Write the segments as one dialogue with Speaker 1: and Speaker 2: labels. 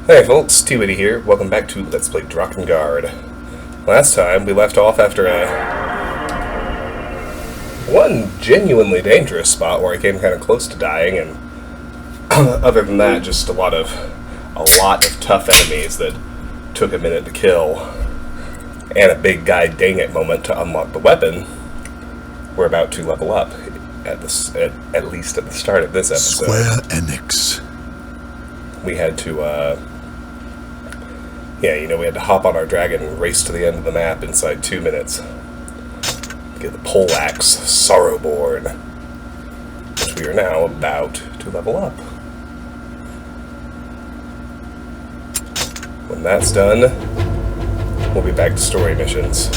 Speaker 1: Hey folks, T-Witty here. Welcome back to Let's Play Drakengard. Last time we left off after one genuinely dangerous spot where I came kind of close to dying, and other than that, just a lot of tough enemies that took a minute to kill, and a big guy dang it moment to unlock the weapon. We're about to level up at least at the start of this episode.
Speaker 2: Square Enix.
Speaker 1: We had to we had to hop on our dragon and race to the end of the map inside 2 minutes. Get the poleaxe, Sorrowborn, which we are now about to level up. When that's done, we'll be back to story missions.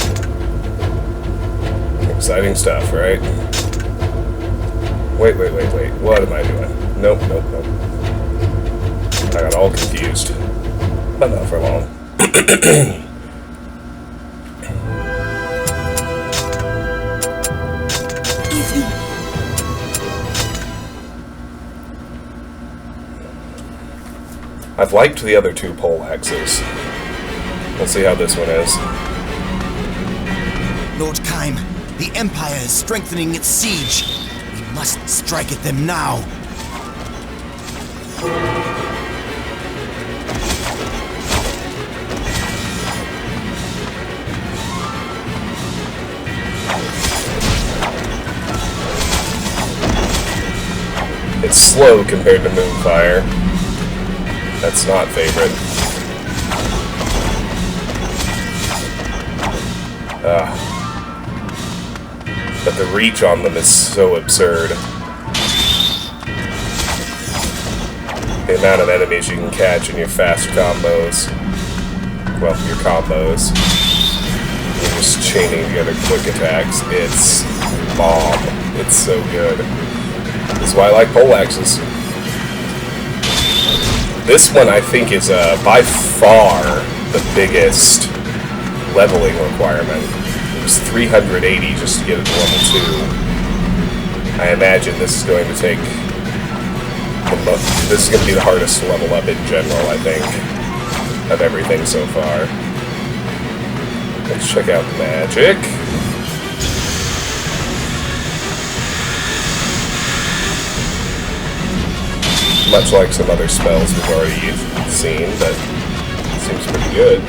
Speaker 1: Exciting stuff, right? Wait. What am I doing? Nope. I got all confused. But not for long. I've liked the other two poleaxes. We'll see how this one is.
Speaker 3: Lord Kaim, the Empire is strengthening its siege. We must strike at them now.
Speaker 1: It's slow compared to Moonfire. That's not favorite. But the reach on them is so absurd. The amount of enemies you can catch in your fast combos. Well, your combos. You're just chaining together quick attacks. It's bomb. It's so good. This is why I like poleaxes. This one, I think, is by far the biggest leveling requirement. It was 380 just to get it to level 2. I imagine this is going to take... This is going to be the hardest to level up in general, I think, of everything so far. Let's check out the magic. Much like some other spells we've already seen, but it seems pretty good.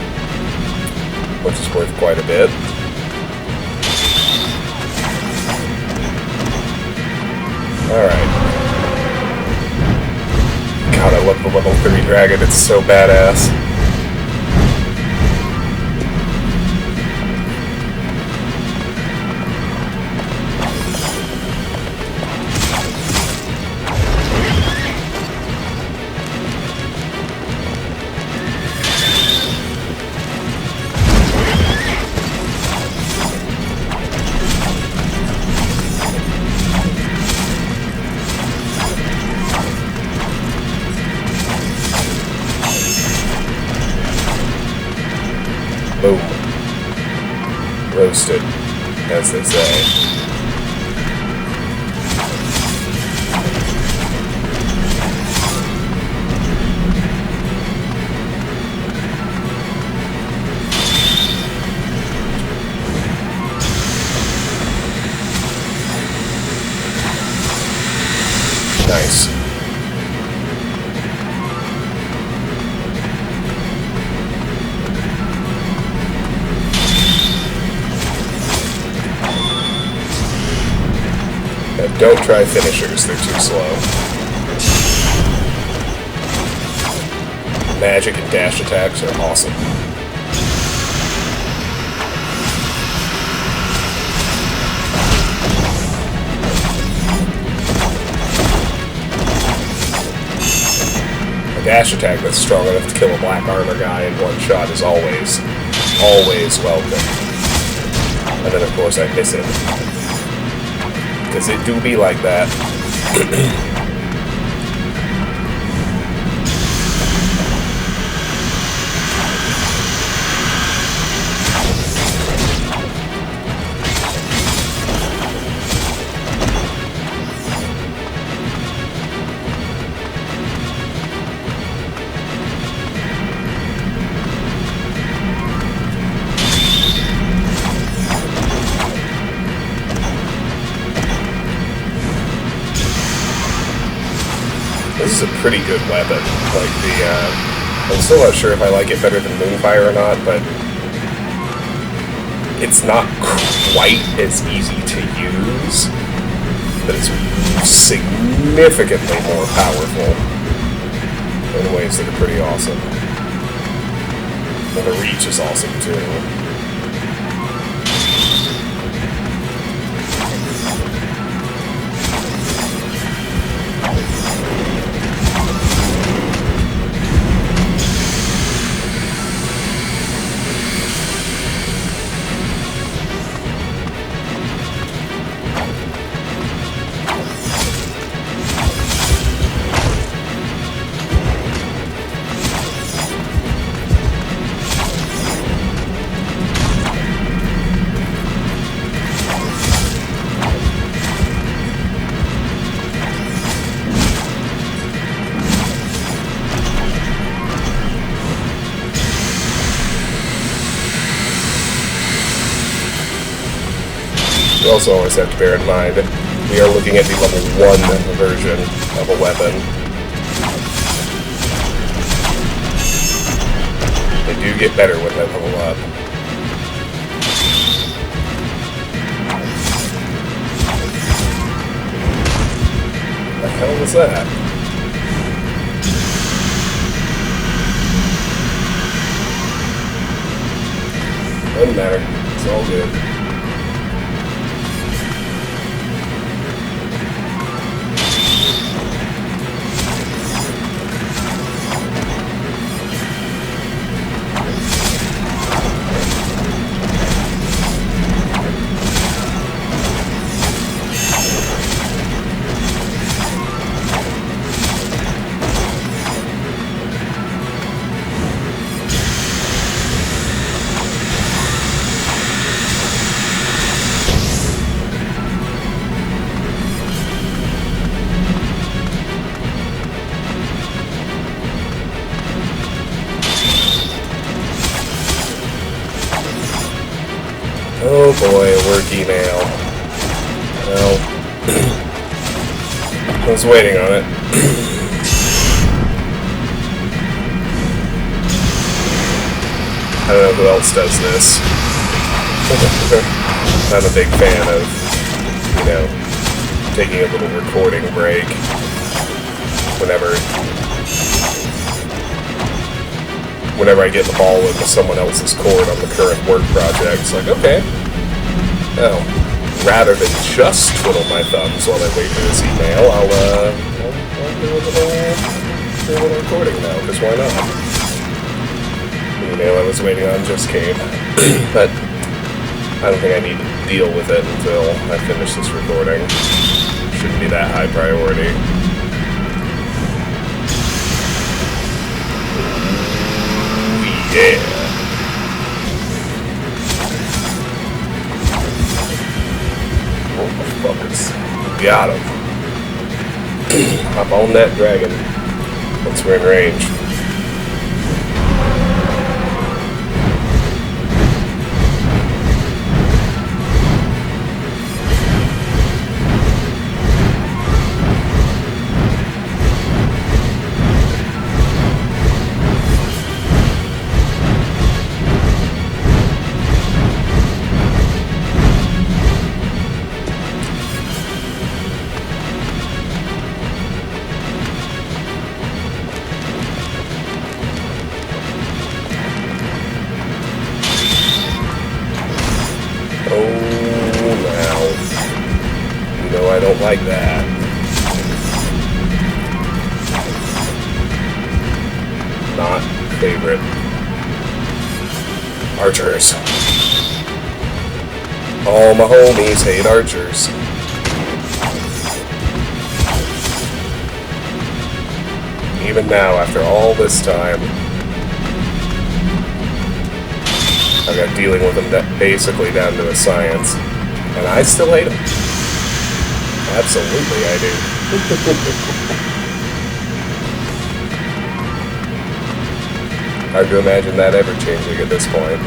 Speaker 1: Which is worth quite a bit. Alright. God, I love the level 3 dragon, it's so badass. Boom. Roasted, as they say. Nice. Don't try finishers, they're too slow. Magic and dash attacks are awesome. A dash attack that's strong enough to kill a black armor guy in one shot is always welcome. And then of course I miss it. Because it do be like that. a pretty good weapon. Like I'm still not sure if I like it better than Moonfire or not, but it's not quite as easy to use, but it's significantly more powerful in ways that are pretty awesome. And the reach is awesome too. You also always have to bear in mind, we are looking at the level 1 version of a weapon. They do get better when they level up. What the hell was that? Doesn't matter. It's all good. Oh boy, a work email. Well, I was waiting on it. I don't know who else does this. I'm a big fan of, you know, taking a little recording break whenever I get the ball into someone else's court on the current work project. It's like, okay, now, rather than just twiddle my thumbs while I wait for this email, I'll do a little recording now, because why not? The email I was waiting on just came, but I don't think I need to deal with it until I finish this recording. Shouldn't be that high priority. Yeah. Motherfuckers. Got him. Hop on that dragon once we're in range. I don't like that. Not favorite. Archers. All my homies hate archers. Even now, after all this time, I've got dealing with them basically down to a science, and I still hate them. Absolutely, I do. Hard to imagine that ever changing at this point.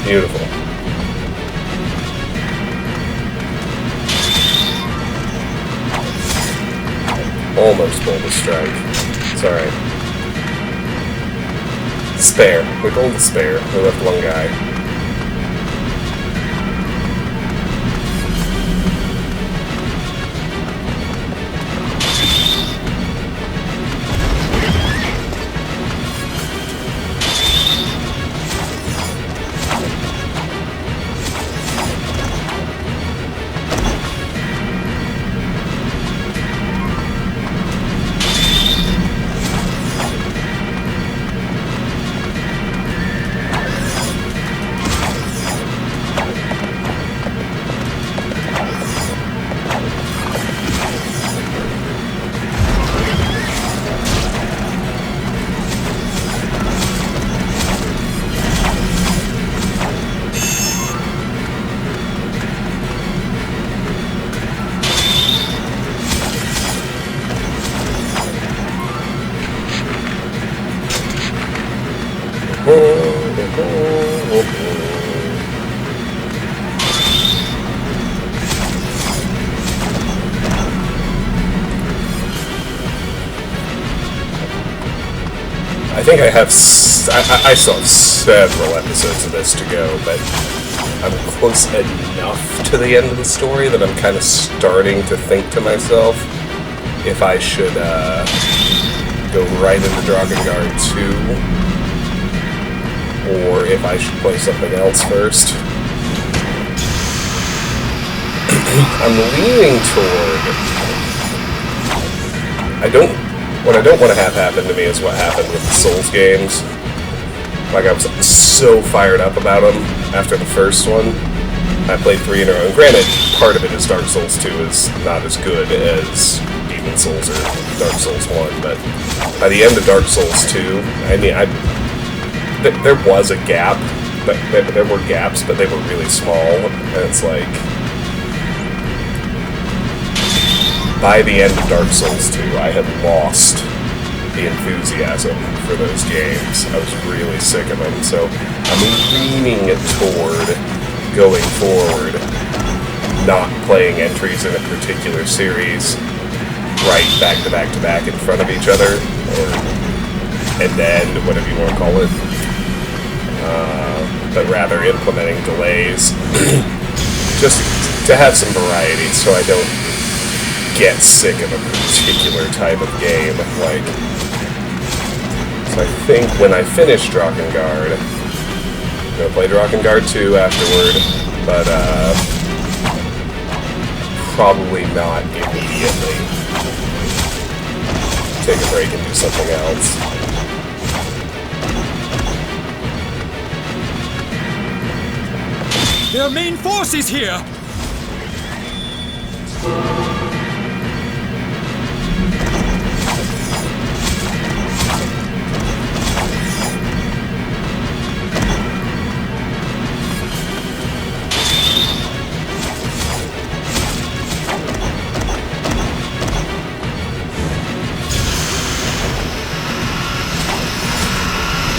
Speaker 1: Beautiful. Almost pulled a strike. It's alright. Spare. We pulled the spare. We left one guy. I think I have. I still have several episodes of this to go, but I'm close enough to the end of the story that I'm kind of starting to think to myself if I should go right into Drakengard 2, or if I should play something else first. I'm leaning toward. What I don't want to have happen to me is what happened with the Souls games. Like, I was so fired up about them after the first one. I played 3 in a row. And granted, part of it is Dark Souls 2 is not as good as Demon Souls or Dark Souls 1, but by the end of Dark Souls 2, I mean, there was a gap, but there were gaps, but they were really small, and it's like, by the end of Dark Souls 2, I had lost the enthusiasm for those games. I was really sick of them, so I'm leaning toward going forward, not playing entries in a particular series right back to back to back in front of each other, and then whatever you want to call it, but rather implementing delays just to have some variety so I don't get sick of a particular type of game. Like, so I think when I finish Drakengard, I'm gonna play Drakengard 2 afterward, but probably not immediately. Take a break and do something else.
Speaker 2: There are main forces here!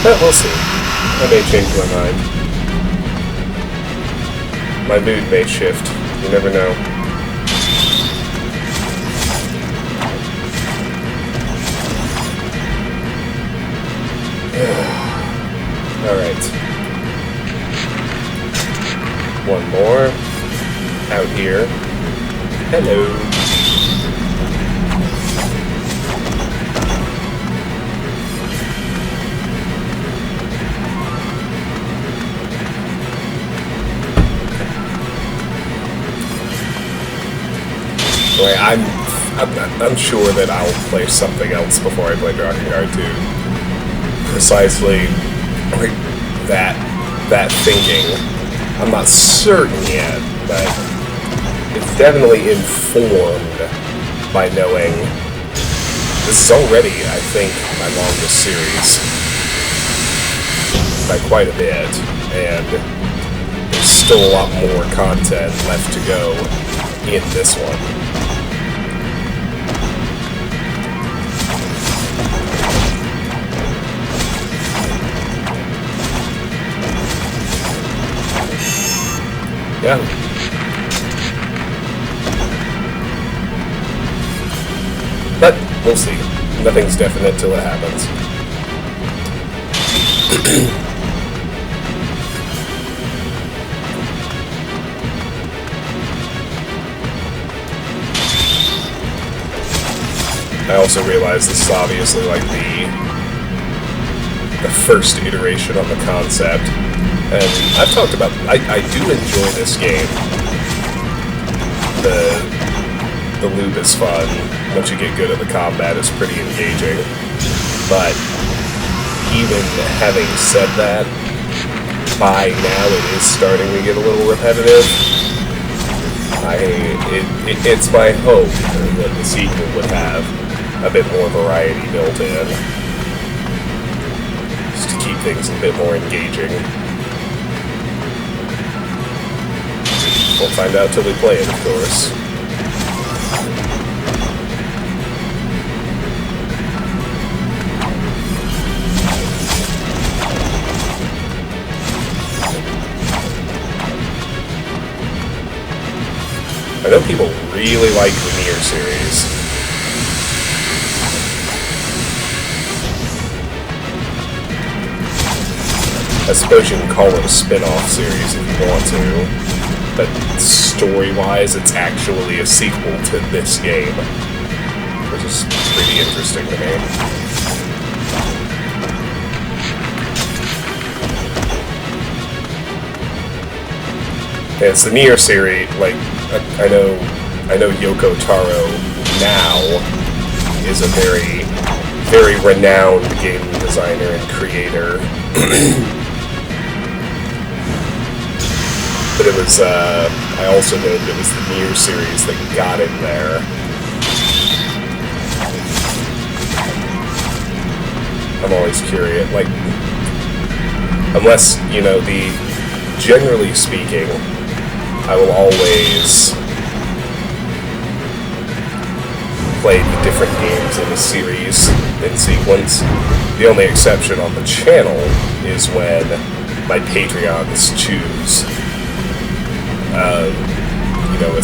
Speaker 1: But we'll see. I may change my mind. My mood may shift. You never know. Alright. One more. Out here. Hello. I'm sure that I'll play something else before I play Drakengard 2. Precisely like that thinking. I'm not certain yet, but it's definitely informed by knowing this is already, I think, my longest series by quite a bit, and there's still a lot more content left to go in this one. Yeah. But we'll see. Nothing's definite till it happens. I also realize this is obviously like the first iteration on the concept, and I've talked about I do enjoy this game. The loop is fun. Once you get good at the combat, it's pretty engaging. But even having said that, by now it is starting to get a little repetitive. It's my hope that the sequel would have a bit more variety built in, just to keep things a bit more engaging. We'll find out till we play it, of course. I know people really like the Nier series. I suppose you can call it a spin-off series if you want to, but story-wise, it's actually a sequel to this game, which is pretty interesting to me. Yeah, it's the Nier series. Like, I know Yoko Taro now is a very, very renowned game designer and creator. But it was, I also know that it was the Nier series that got him there. I'm always curious, like, unless, you know, generally speaking, I will always play the different games in a series in sequence. The only exception on the channel is when my Patreons choose, you know, a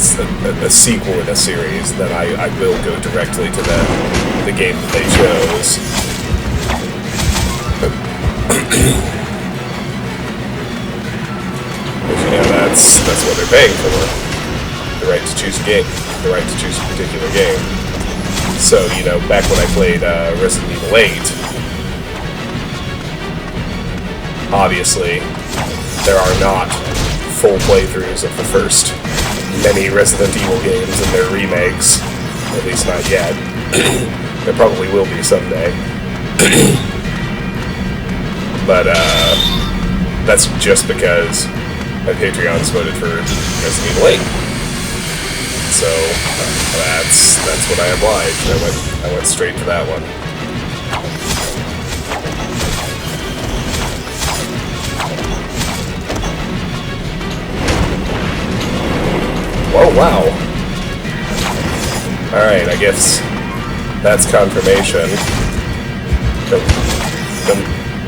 Speaker 1: sequel in a series, then I will go directly to the game that they chose. But, you know, that's what they're paying for. The right to choose a game. The right to choose a particular game. So, you know, back when I played Resident Evil 8, obviously, there are not full playthroughs of the first many Resident Evil games and their remakes. At least not yet. There probably will be someday. But, that's just because my Patreons voted for Resident Evil 8. So, that's what I obliged. I went straight to that one. Oh, wow. Alright, I guess that's confirmation.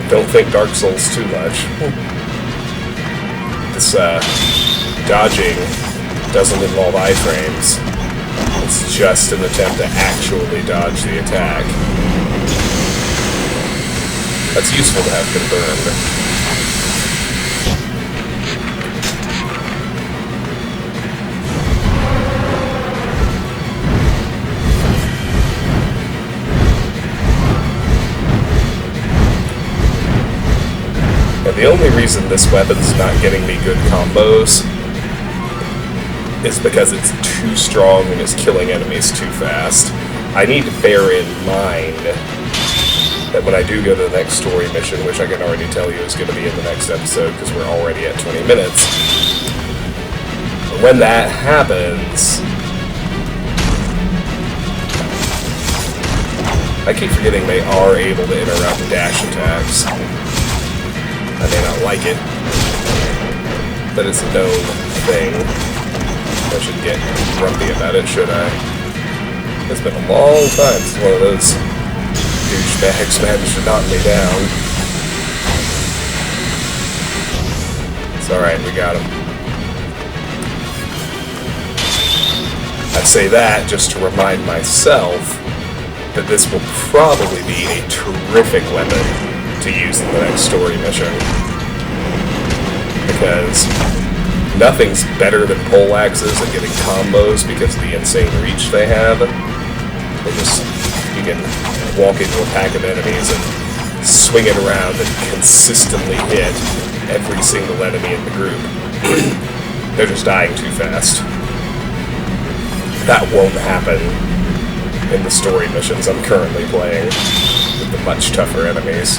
Speaker 1: Don't think Dark Souls too much. This, dodging doesn't involve iframes. It's just an attempt to actually dodge the attack. That's useful to have confirmed. The only reason this weapon's not getting me good combos is because it's too strong and is killing enemies too fast. I need to bear in mind that when I do go to the next story mission, which I can already tell you is going to be in the next episode because we're already at 20 minutes, when that happens, I keep forgetting they are able to interrupt dash attacks. I may not like it, but it's a known thing. I shouldn't get grumpy about it, should I? It's been a long time since one of those douchebags managed to knock me down. It's alright, we got him. I say that just to remind myself that this will probably be a terrific weapon to use in the next story mission. Because nothing's better than poleaxes at getting combos because of the insane reach they have. You can walk into a pack of enemies and swing it around and consistently hit every single enemy in the group. They're just dying too fast. That won't happen in the story missions I'm currently playing with the much tougher enemies.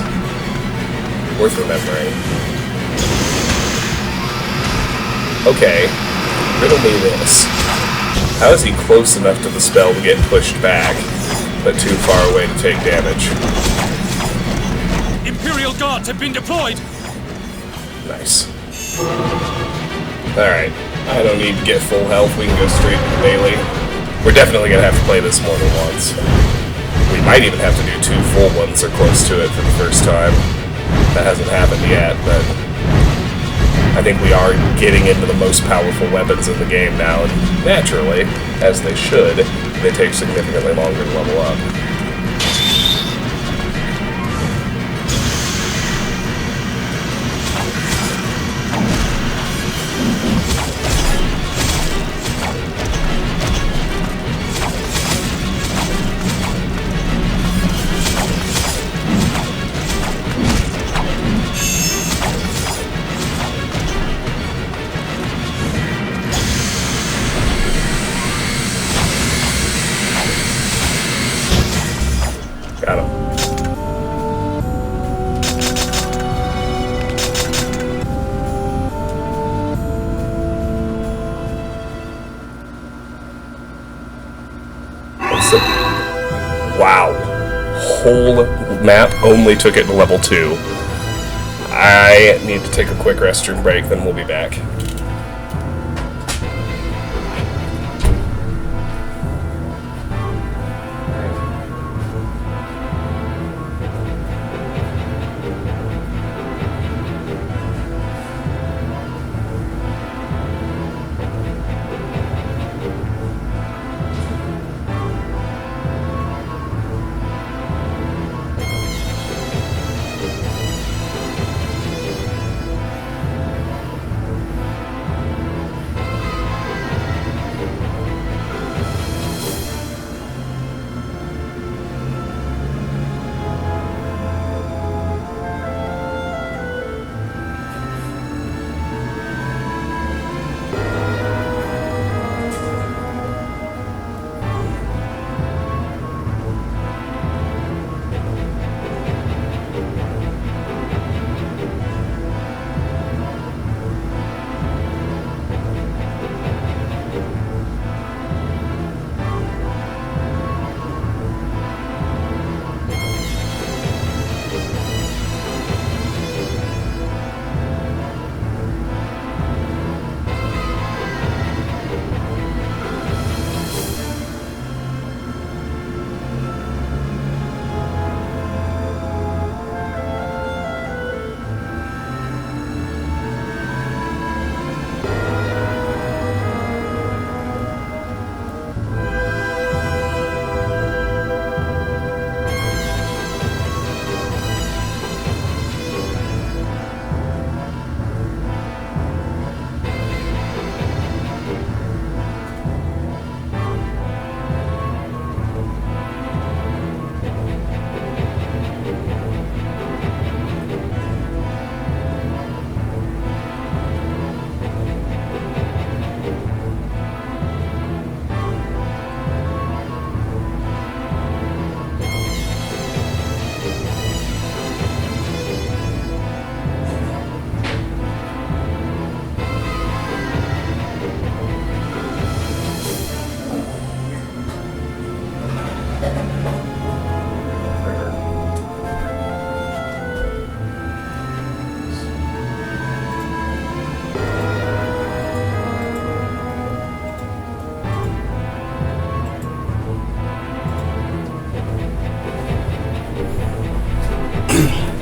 Speaker 1: Worth remembering. Okay, riddle me this. How is he close enough to the spell to get pushed back, but too far away to take damage?
Speaker 2: Imperial guards have been deployed!
Speaker 1: Nice. Alright, I don't need to get full health, we can go straight to the melee. We're definitely going to have to play this more than once. We might even have to do 2 full ones or close to it for the first time. That hasn't happened yet, but I think we are getting into the most powerful weapons in the game now, and naturally, as they should, they take significantly longer to level up. Got him. Wow. Whole map only took it to level 2. I need to take a quick restroom break, then we'll be back.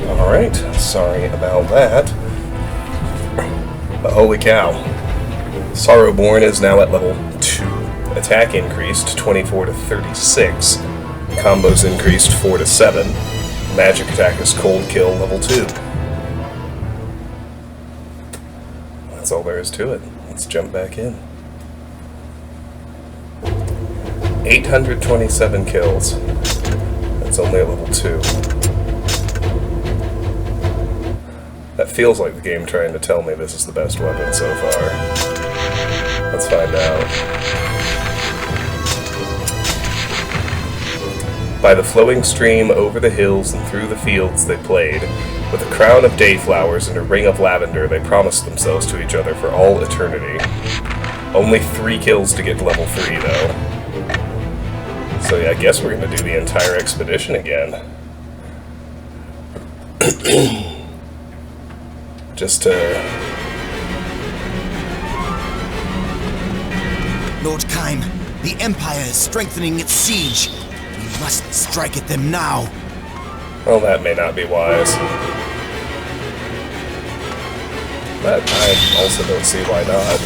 Speaker 1: Alright, sorry about that. But holy cow. Sorrowborn is now at level 2. Attack increased 24 to 36. Combos increased 4 to 7. Magic attack is cold kill level 2. That's all there is to it. Let's jump back in. 827 kills. That's only at level 2. That feels like the game trying to tell me this is the best weapon so far. Let's find out. By the flowing stream over the hills and through the fields they played. With a crown of dayflowers and a ring of lavender, they promised themselves to each other for all eternity. Only 3 kills to get to level 3, though. So yeah, I guess we're going to do the entire expedition again. Just to...
Speaker 3: Lord Kaim, the Empire is strengthening its siege. We must strike at them now.
Speaker 1: Well, that may not be wise. But I also don't see why not.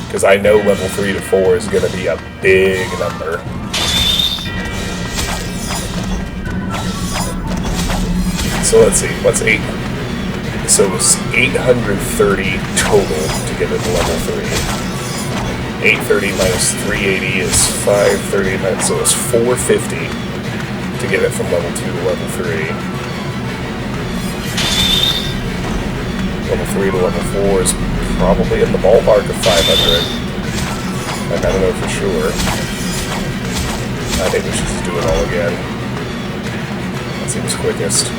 Speaker 1: Because I know level 3 to 4 is going to be a big number. So let's see, what's 8? So it's 830 total to get it to level 3. 830 minus 380 is 530, so it's 450 to get it from level 2 to level 3. Level 3 to level 4 is probably in the ballpark of 500. Like, I don't know for sure. I think we should just do it all again. That seems quickest.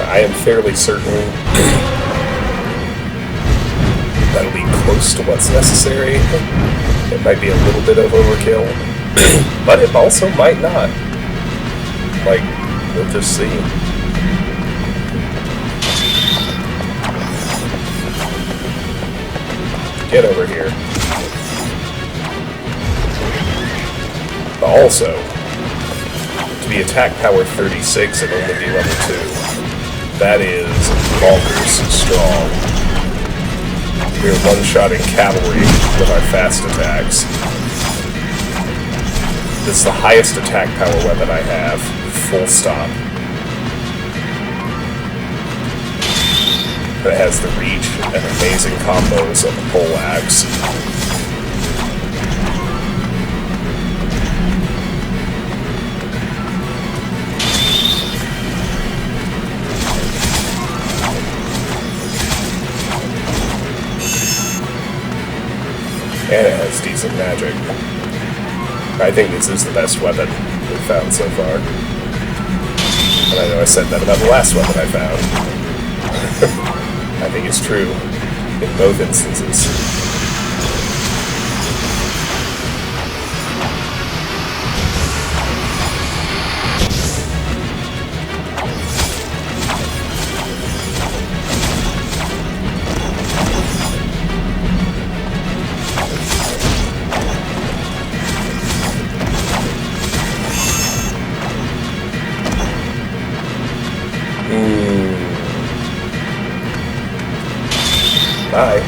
Speaker 1: I am fairly certain that'll be close to what's necessary. It might be a little bit of overkill, but it also might not. Like, we'll just see. Get over here. But also, to be attack power 36 and only be level 2. That is bonkers strong. We're one-shotting cavalry with our fast attacks. This is the highest attack power weapon I have, full stop. It has the reach and amazing combos of the poleaxe. And it has decent magic. I think this is the best weapon we've found so far. And I know I said that about the last weapon I found. I think it's true in both instances. Bye.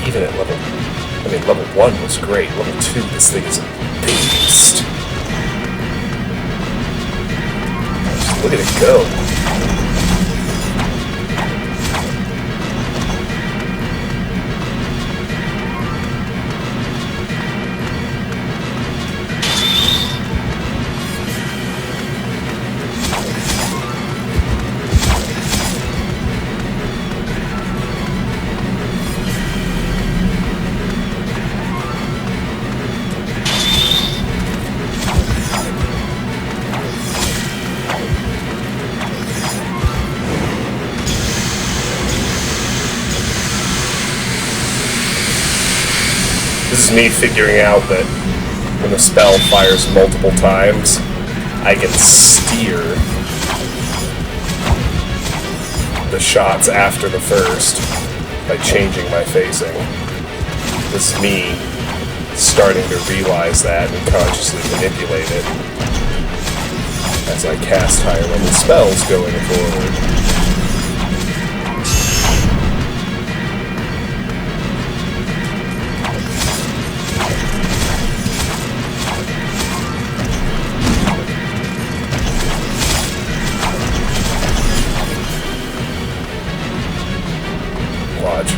Speaker 1: Even at level 1 was great. Level 2, this thing is a beast. Just look at it go. just me figuring out that when the spell fires multiple times, I can steer the shots after the first by changing my facing. This is me starting to realize that and consciously manipulate it as I cast higher level spells going forward. Watch.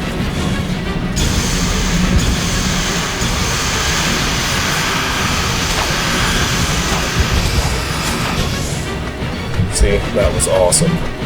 Speaker 1: See, that was awesome.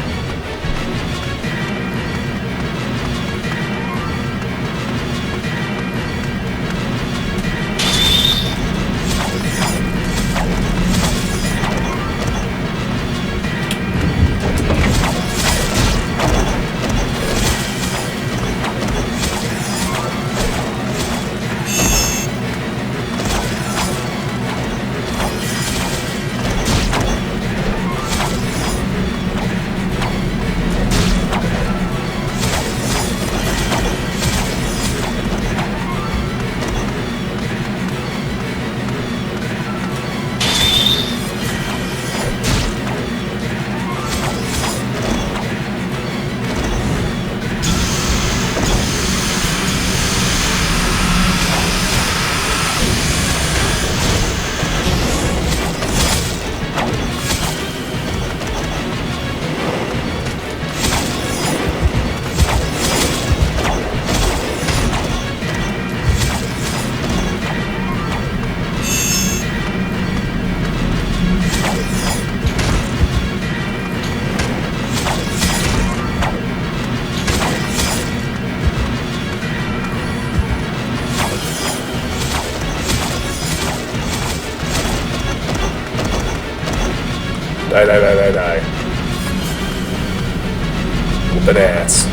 Speaker 1: Die, die, die, die, die. Whoopin' ass.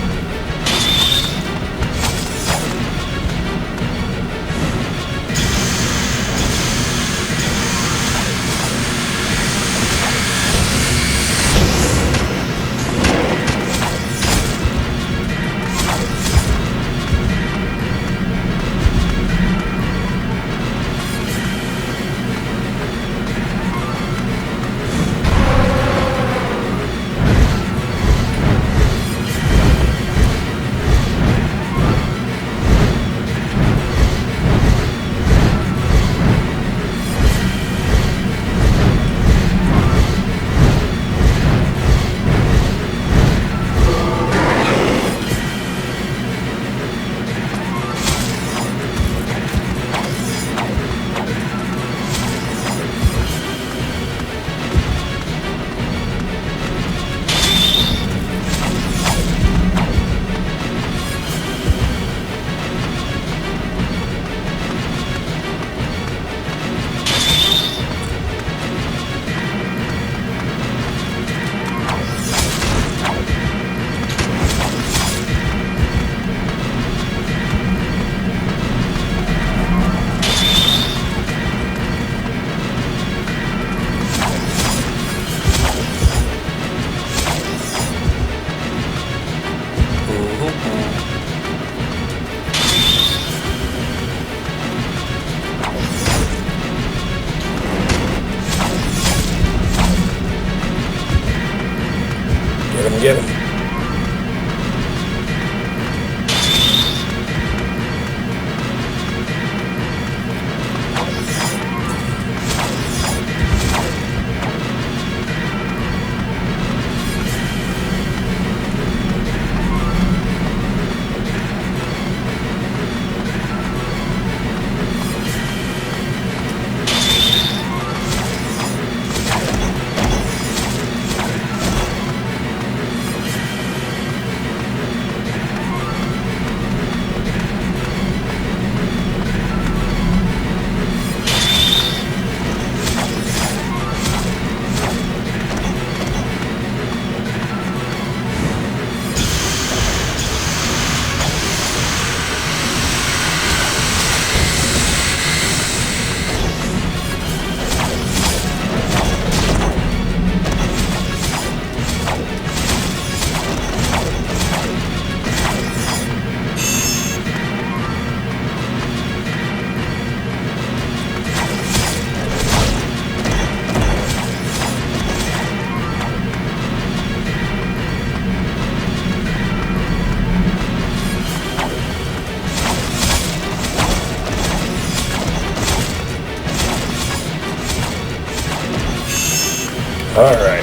Speaker 1: Get him. Alright.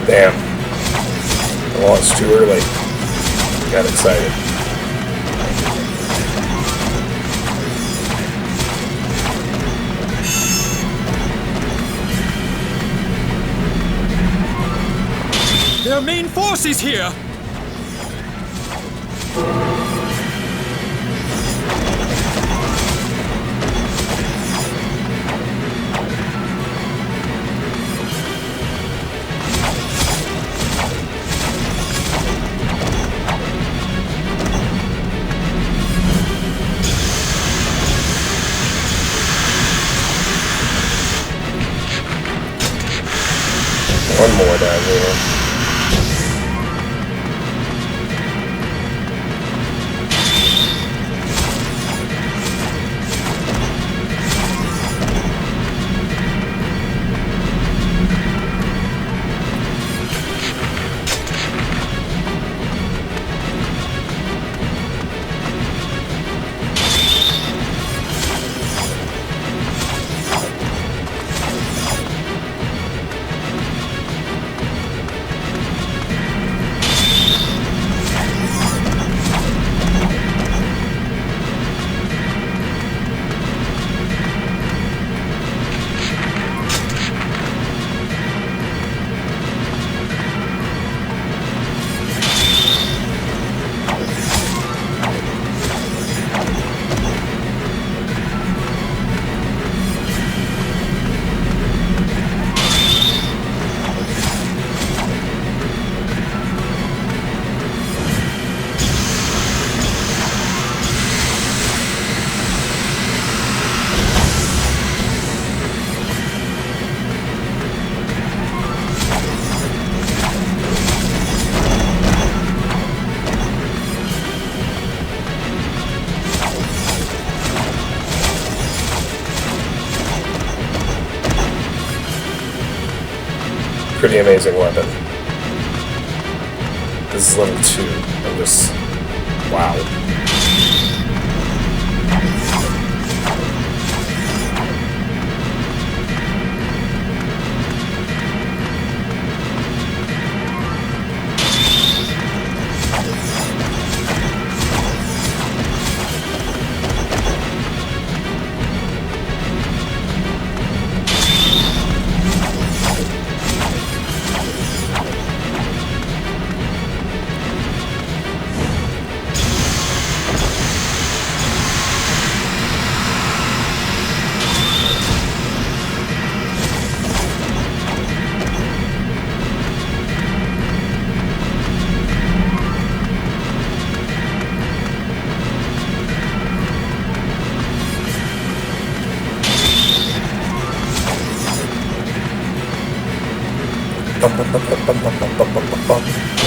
Speaker 1: Damn. Well, it's too early. Got excited.
Speaker 2: Their main force is here!
Speaker 1: One more down here. Pretty amazing weapon. This is level 2. I'm just... wow. Bum, bum, bum, bum, bum, bum, bum, bum, bum, bum.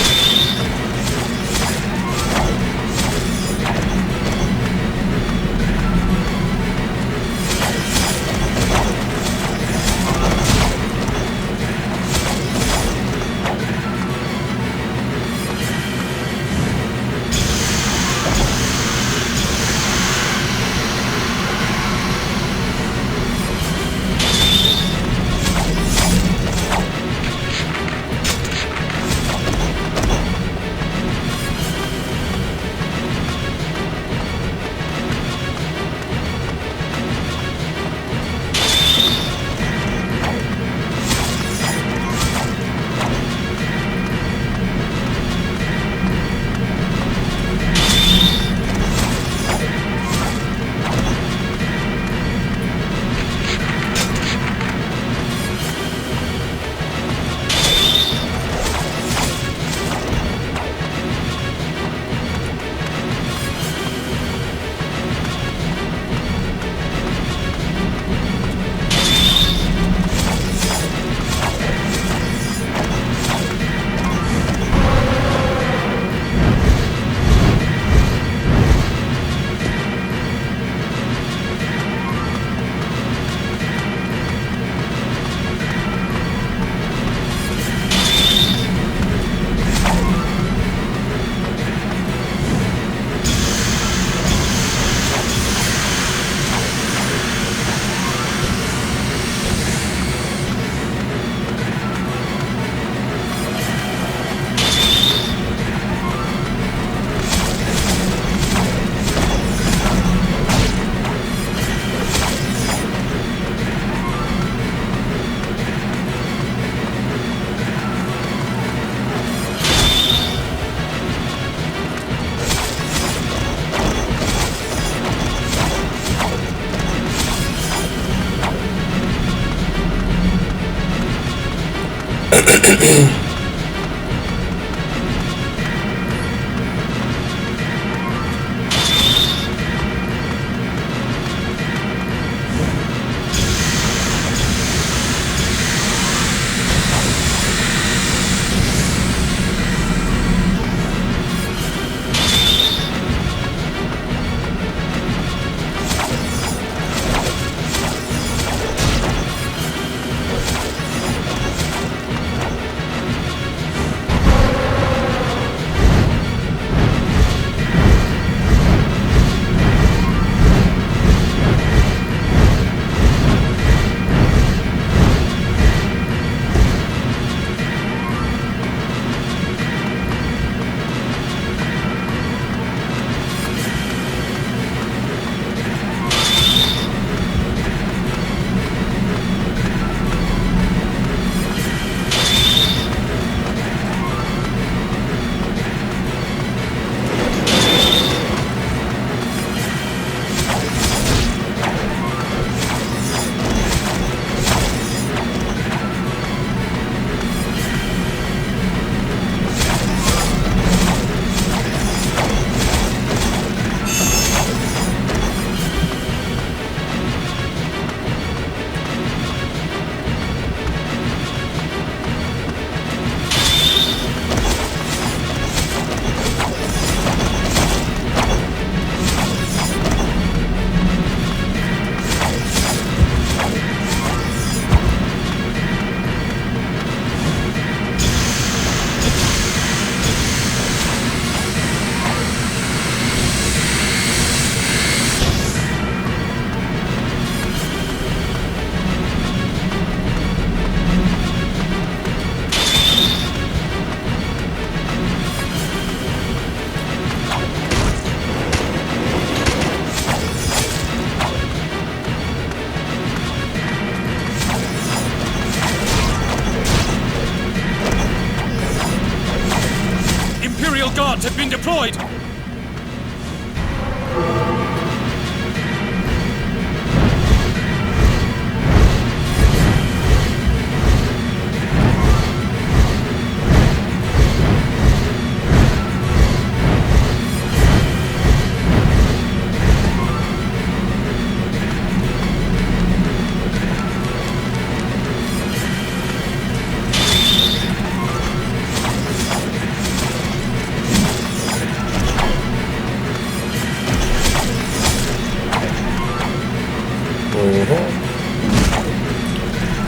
Speaker 2: guards have been deployed!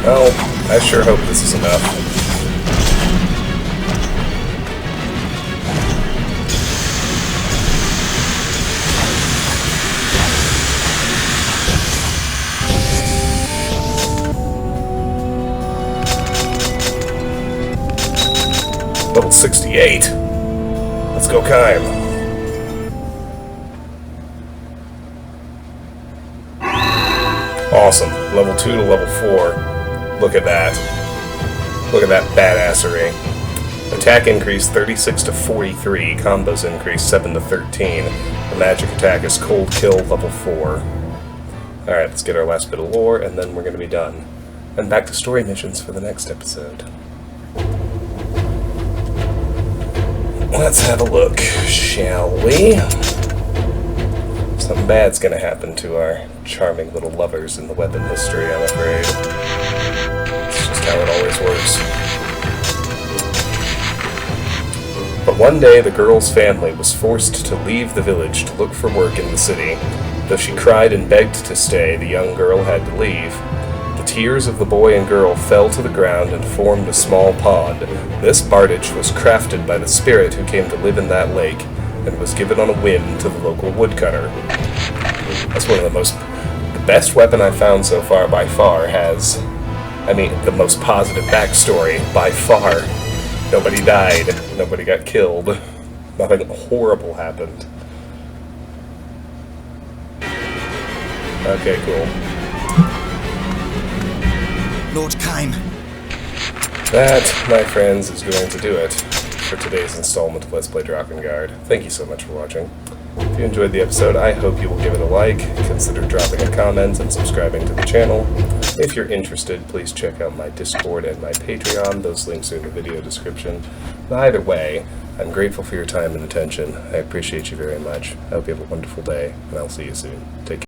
Speaker 1: Well, I sure hope this is enough. Level 68. Let's go, Kime. Awesome. Level 2 to level 4. Look at that. Look at that badassery. Attack increase 36 to 43. Combos increase 7 to 13. The magic attack is Cold Kill level 4. Alright, let's get our last bit of lore, and then we're going to be done. And back to story missions for the next episode. Let's have a look, shall we? Something bad's gonna happen to our charming little lovers in the weapon history, I'm afraid. It's just how it always works. But one day the girl's family was forced to leave the village to look for work in the city. Though she cried and begged to stay, the young girl had to leave. The tears of the boy and girl fell to the ground and formed a small pond. This bardage was crafted by the spirit who came to live in that lake, and was given on a whim to the local woodcutter. That's one of the best weapon I've found so far by far has, the most positive backstory by far. Nobody died, nobody got killed, nothing horrible happened. Okay, cool.
Speaker 3: Lord Kime.
Speaker 1: That, my friends, is going to do it for today's installment of Let's Play Drakengard. Thank you so much for watching. If you enjoyed the episode, I hope you will give it a like, consider dropping a comment, and subscribing to the channel. If you're interested, please check out my Discord and my Patreon. Those links are in the video description. But either way, I'm grateful for your time and attention. I appreciate you very much. I hope you have a wonderful day, and I'll see you soon. Take care.